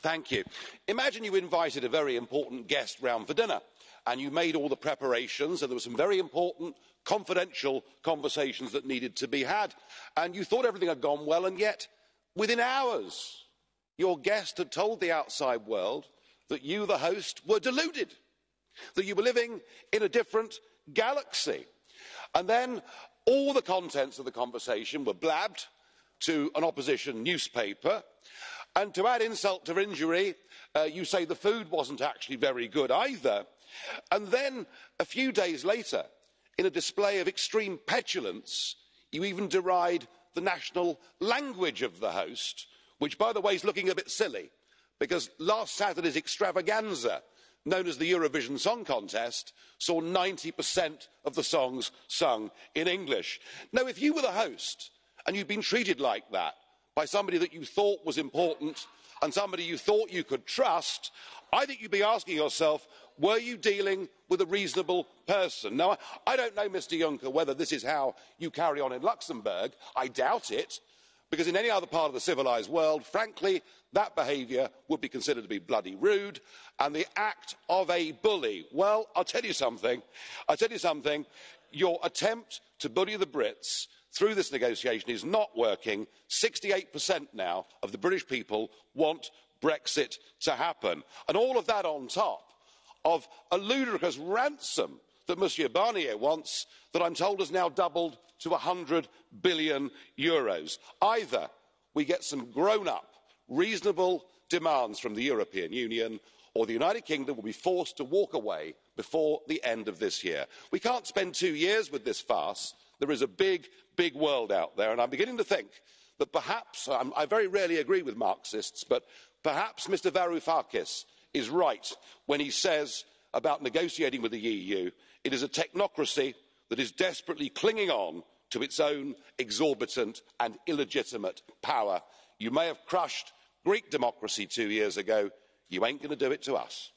Thank you. Imagine you invited a very important guest round for dinner and you made all the preparations and there were some very important confidential conversations that needed to be had and you thought everything had gone well, and yet within hours your guest had told the outside world that you, the host, were deluded, that you were living in a different galaxy. And then all the contents of the conversation were blabbed to an opposition newspaper, and to add insult to injury, you say the food wasn't actually very good either. And then a few days later, in a display of extreme petulance, you even deride the national language of the host, which, by the way, is looking a bit silly, because last Saturday's extravaganza, known as the Eurovision Song Contest, saw 90% of the songs sung in English. Now, if you were the host and you'd been treated like that by somebody that you thought was important and somebody you thought you could trust, I think you'd be asking yourself, were you dealing with a reasonable person? Now, I don't know, Mr Juncker, whether this is how you carry on in Luxembourg. I doubt it, because in any other part of the civilised world, frankly, that behaviour would be considered to be bloody rude and the act of a bully. Well, I'll tell you something. Your attempt to bully the Brits through this negotiation is not working. 68% now of the British people want Brexit to happen. And all of that on top of a ludicrous ransom that Monsieur Barnier wants, that I'm told has now doubled to €100 billion. Either we get some grown-up, reasonable demands from the European Union, or the United Kingdom will be forced to walk away before the end of this year. We can't spend 2 years with this farce. There is a big, big world out there, and I'm beginning to think that perhaps, I very rarely agree with Marxists, but perhaps Mr Varoufakis is right when he says about negotiating with the EU, it is a technocracy that is desperately clinging on to its own exorbitant and illegitimate power. You may have crushed Greek democracy 2 years ago. You ain't going to do it to us.